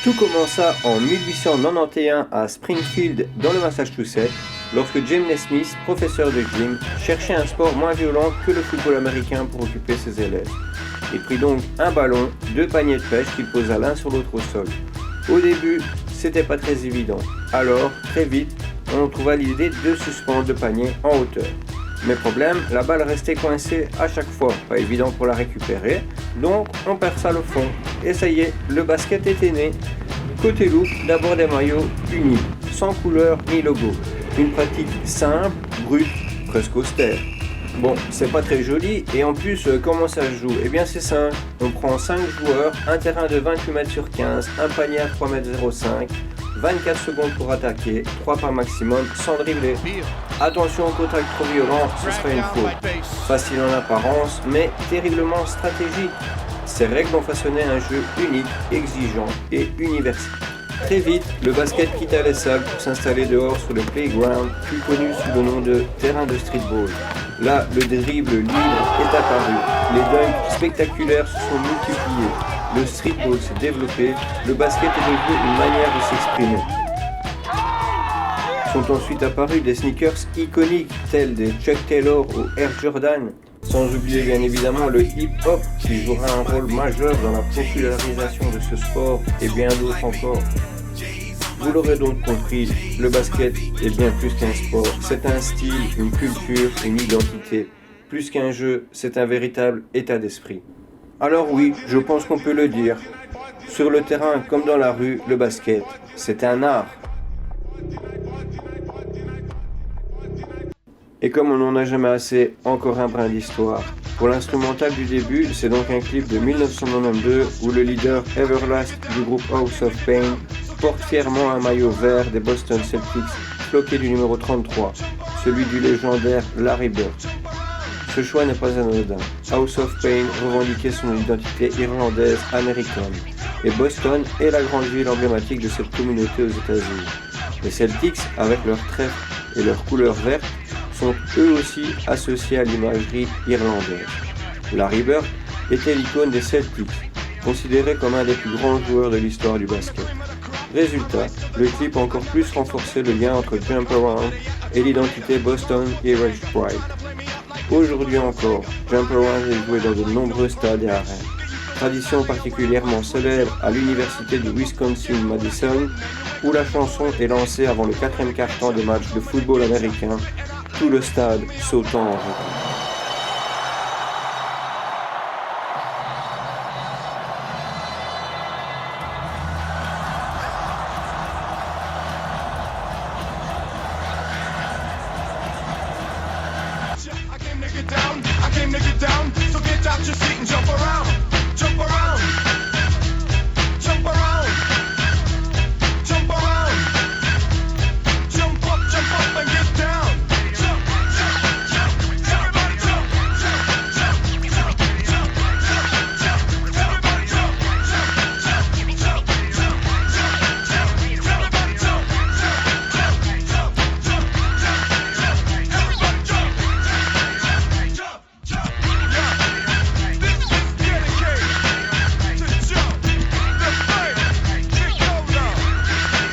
Tout commença en 1891 à Springfield, dans le Massachusetts, lorsque James Naismith, professeur de gym, cherchait un sport moins violent que le football américain pour occuper ses élèves. Il prit donc un ballon, 2 paniers de pêche qu'il posa l'un sur l'autre au sol. Au début, c'était pas très évident. Alors, très vite, on trouva l'idée de suspendre le panier en hauteur. Mais problème, la balle restait coincée à chaque fois, pas évident pour la récupérer, donc on perça le fond. Et ça y est, le basket était né. Côté look, d'abord des maillots unis, sans couleur ni logo. Une pratique simple, brute, presque austère. Bon, c'est pas très joli, et en plus, comment ça se joue? Eh bien c'est simple, on prend 5 joueurs, un terrain de 28 mètres sur 15, un panier à 3 mètres 05, 24 secondes pour attaquer, 3 par maximum, sans dribbler. Attention au contact trop violent, ce serait une faute. Facile en apparence, mais terriblement stratégique. Ces règles ont façonné un jeu unique, exigeant et universel. Très vite, le basket quitta les salles pour s'installer dehors sur le playground, plus connu sous le nom de terrain de streetball. Là, le dribble libre est apparu, les dunks spectaculaires se sont multipliés, le streetball s'est développé, le basket est devenu une manière de s'exprimer. Sont ensuite apparus des sneakers iconiques tels des Chuck Taylor ou Air Jordan, sans oublier bien évidemment le hip-hop qui jouera un rôle majeur dans la popularisation de ce sport et bien d'autres encore. Vous l'aurez donc compris, le basket est bien plus qu'un sport, c'est un style, une culture, une identité. Plus qu'un jeu, c'est un véritable état d'esprit. Alors oui, je pense qu'on peut le dire. Sur le terrain comme dans la rue, le basket, c'est un art. Et comme on n'en a jamais assez, encore un brin d'histoire. Pour l'instrumental du début, c'est donc un clip de 1992 où le leader Everlast du groupe House of Pain porte fièrement un maillot vert des Boston Celtics, floqué du numéro 33, celui du légendaire Larry Bird. Ce choix n'est pas anodin. House of Pain revendiquait son identité irlandaise américaine, et Boston est la grande ville emblématique de cette communauté aux États-Unis. Les Celtics, avec leurs trèfles et leurs couleurs vertes, sont eux aussi associés à l'imagerie irlandaise. Larry Bird était l'icône des Celtics, considéré comme un des plus grands joueurs de l'histoire du basket. Résultat, le clip a encore plus renforcé le lien entre Jump Around et l'identité Boston Irish Pride. Aujourd'hui encore, Jump Around est joué dans de nombreux stades et arènes. Tradition particulièrement célèbre à l'université du Wisconsin-Madison, où la chanson est lancée avant le 4e quart-temps des matchs de football américain, tout le stade sautant en rythme. I came to get down, so get out your seat and jump around.